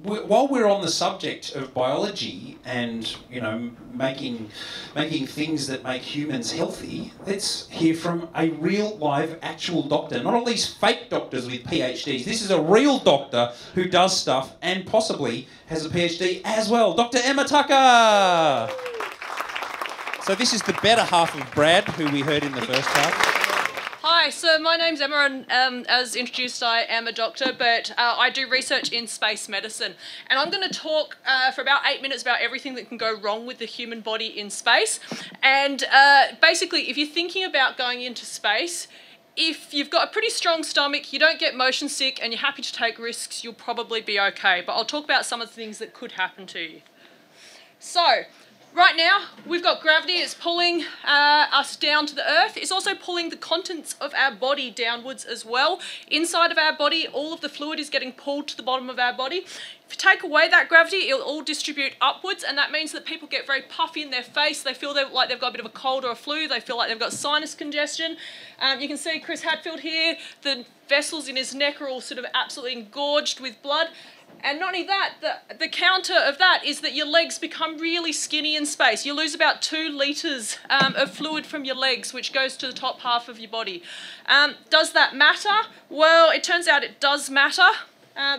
while we're on the subject of biology and, you know, making things that make humans healthy, let's hear from a real, live, actual doctor. Not all these fake doctors with PhDs. This is a real doctor who does stuff and possibly has a PhD as well. Dr. Emma Tucker. So this is the better half of Brad, who we heard in the first half. Hi, so my name's Emma, and as introduced, I am a doctor, but I do research in space medicine. And I'm going to talk for about 8 minutes about everything that can go wrong with the human body in space. And basically, if you're thinking about going into space, if you've got a pretty strong stomach, you don't get motion sick, and you're happy to take risks, you'll probably be okay. But I'll talk about some of the things that could happen to you. So, right now, we've got gravity. It's pulling us down to the earth. It's also pulling the contents of our body downwards as well. Inside of our body, all of the fluid is getting pulled to the bottom of our body. If you take away that gravity, it'll all distribute upwards, and that means that people get very puffy in their face. They feel like they've got a bit of a cold or a flu. They feel like they've got sinus congestion. You can see Chris Hadfield here. The vessels in his neck are all sort of absolutely engorged with blood. And not only that, the counter of that is that your legs become really skinny in space. You lose about 2 litres of fluid from your legs, which goes to the top half of your body. Does that matter? Well, it turns out it does matter.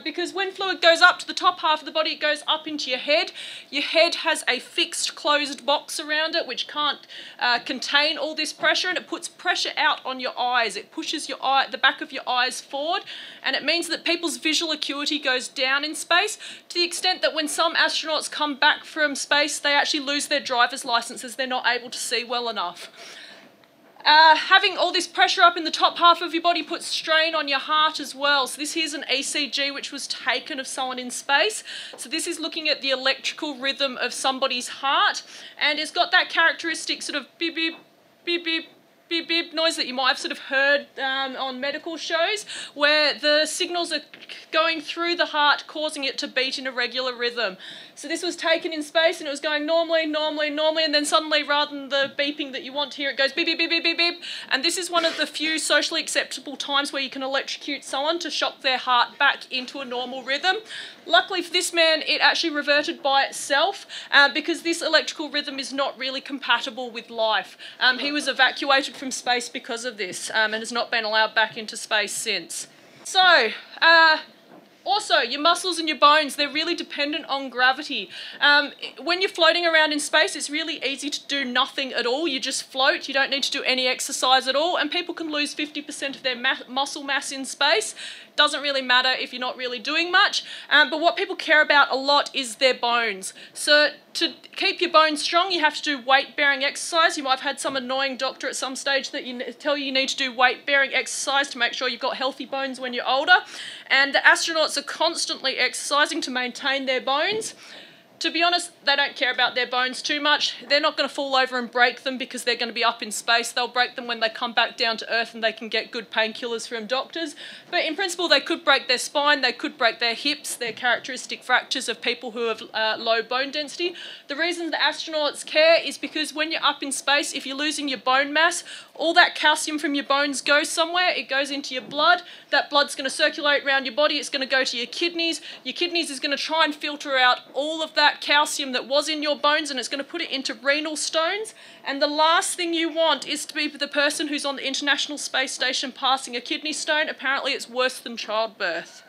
Because when fluid goes up to the top half of the body, it goes up into your head. Your head has a fixed closed box around it which can't contain all this pressure, and it puts pressure out on your eyes. It pushes your the back of your eyes forward, and it means that people's visual acuity goes down in space to the extent that when some astronauts come back from space, they actually lose their driver's licenses. They're not able to see well enough. Having all this pressure up in the top half of your body puts strain on your heart as well. So this here's an ECG which was taken of someone in space. So this is looking at the electrical rhythm of somebody's heart, and it's got that characteristic sort of beep beep beep beep beep beep noise that you might have sort of heard on medical shows, where the signals are going through the heart, causing it to beat in a regular rhythm. So this was taken in space, and it was going normally, normally, normally, and then suddenly, rather than the beeping that you want to hear, it goes beep, beep, beep, beep, beep, beep. And this is one of the few socially acceptable times where you can electrocute someone to shock their heart back into a normal rhythm. Luckily for this man, it actually reverted by itself because this electrical rhythm is not really compatible with life. He was evacuated from space because of this and has not been allowed back into space since. So, also, your muscles and your bones, they're really dependent on gravity. When you're floating around in space, it's really easy to do nothing at all. You just float. You don't need to do any exercise at all. And people can lose 50% of their muscle mass in space. Doesn't really matter if you're not really doing much. But what people care about a lot is their bones. So to keep your bones strong, you have to do weight-bearing exercise. You might have had some annoying doctor at some stage that tell you need to do weight-bearing exercise to make sure you've got healthy bones when you're older. And the astronauts are constantly exercising to maintain their bones. To be honest, they don't care about their bones too much. They're not going to fall over and break them because they're going to be up in space. They'll break them when they come back down to Earth and they can get good painkillers from doctors. But in principle, they could break their spine, they could break their hips. They're characteristic fractures of people who have low bone density. The reason the astronauts care is because when you're up in space, if you're losing your bone mass, all that calcium from your bones goes somewhere. It goes into your blood. That blood's going to circulate around your body. It's going to go to your kidneys. Your kidneys is going to try and filter out all of that calcium that was in your bones, and it's going to put it into renal stones. And the last thing you want is to be the person who's on the International Space Station passing a kidney stone. Apparently it's worse than childbirth.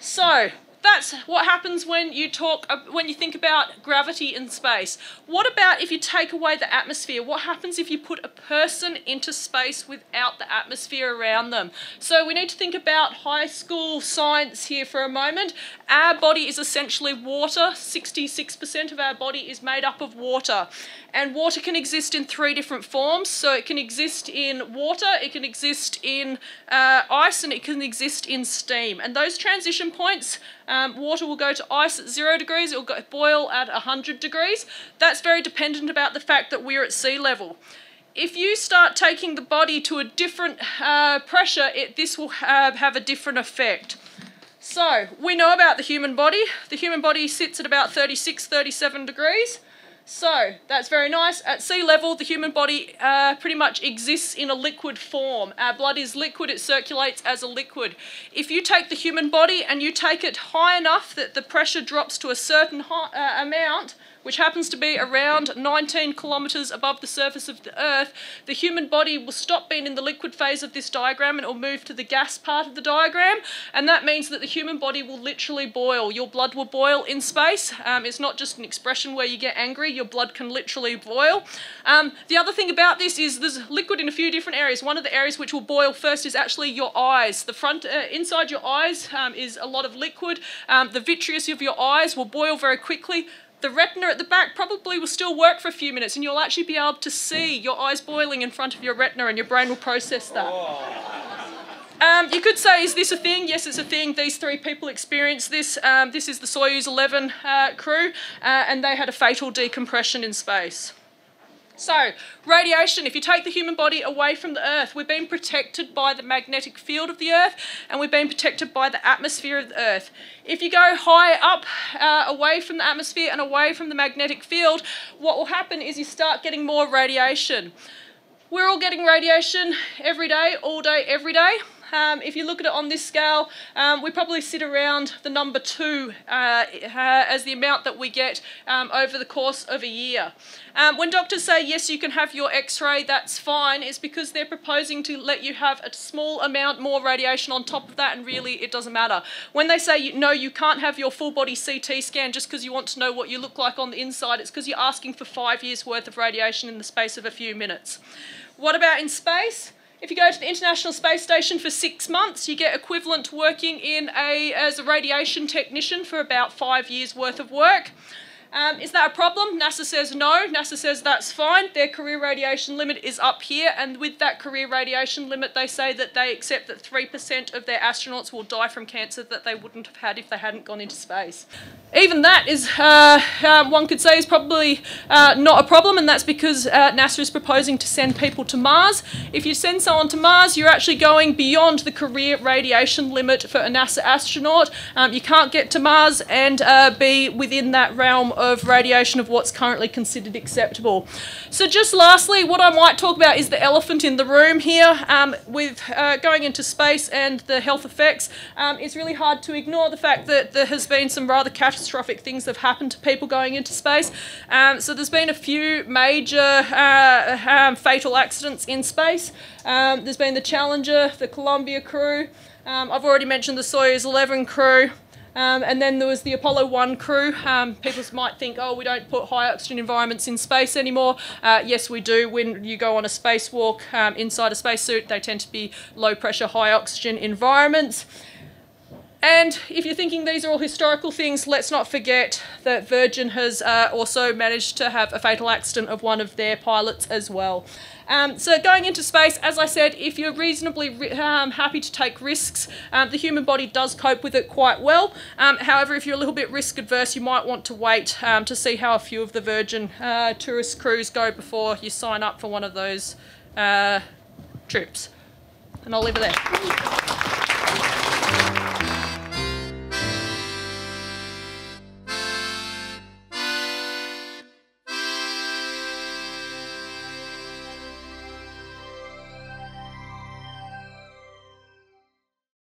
So that's what happens when you think about gravity in space. What about if you take away the atmosphere? What happens if you put a person into space without the atmosphere around them? So we need to think about high school science here for a moment. Our body is essentially water. 66% of our body is made up of water. And water can exist in 3 different forms. So it can exist in water, it can exist in ice, and it can exist in steam. And those transition points, water will go to ice at 0 degrees, it will boil at 100 degrees. That's very dependent about the fact that we're at sea level. If you start taking the body to a different pressure, this will have a different effect. So, we know about the human body. The human body sits at about 36, 37 degrees. So that's very nice. At sea level, the human body pretty much exists in a liquid form. Our blood is liquid, it circulates as a liquid. If you take the human body and you take it high enough that the pressure drops to a certain amount, which happens to be around 19 kilometres above the surface of the Earth, the human body will stop being in the liquid phase of this diagram and it will move to the gas part of the diagram, and that means that the human body will literally boil. Your blood will boil in space. It's not just an expression where you get angry, your blood can literally boil. The other thing about this is there's liquid in a few different areas. One of the areas which will boil first is actually your eyes. The front, inside your eyes is a lot of liquid. The vitreous of your eyes will boil very quickly. The retina at the back probably will still work for a few minutes and you'll actually be able to see your eyes boiling in front of your retina and your brain will process that. You could say, is this a thing? Yes, it's a thing. These three people experienced this. This is the Soyuz 11 crew and they had a fatal decompression in space. So, radiation, if you take the human body away from the Earth, we've been protected by the magnetic field of the Earth and we've been protected by the atmosphere of the Earth. If you go high up, away from the atmosphere and away from the magnetic field, what will happen is you start getting more radiation. We're all getting radiation every day, all day, every day. If you look at it on this scale, we probably sit around the number 2 as the amount that we get over the course of a year. When doctors say, yes, you can have your X-ray, that's fine, it's because they're proposing to let you have a small amount more radiation on top of that, and really it doesn't matter. When they say, no, you can't have your full body CT scan just because you want to know what you look like on the inside, it's because you're asking for 5 years worth of radiation in the space of a few minutes. What about in space? If you go to the International Space Station for 6 months, you get equivalent to working as a radiation technician for about 5 years worth of work. Is that a problem? NASA says no. NASA says that's fine. Their career radiation limit is up here, and with that career radiation limit, they say that they accept that 3% of their astronauts will die from cancer that they wouldn't have had if they hadn't gone into space. Even that is, one could say, is probably not a problem, and that's because NASA is proposing to send people to Mars. If you send someone to Mars, you're actually going beyond the career radiation limit for a NASA astronaut. You can't get to Mars and be within that realm of radiation of what's currently considered acceptable. So just lastly, what I might talk about is the elephant in the room here. With going into space and the health effects, it's really hard to ignore the fact that there has been some rather catastrophic things that have happened to people going into space. So there's been a few major fatal accidents in space. There's been the Challenger, the Columbia crew. I've already mentioned the Soyuz 11 crew. And then there was the Apollo 1 crew. People might think, oh, we don't put high oxygen environments in space anymore. Yes, we do. When you go on a spacewalk inside a spacesuit, they tend to be low pressure, high oxygen environments. And if you're thinking these are all historical things, let's not forget that Virgin has also managed to have a fatal accident of one of their pilots as well. So going into space, as I said, if you're reasonably happy to take risks, the human body does cope with it quite well. However, if you're a little bit risk adverse, you might want to wait to see how a few of the Virgin tourist crews go before you sign up for one of those trips. And I'll leave it there.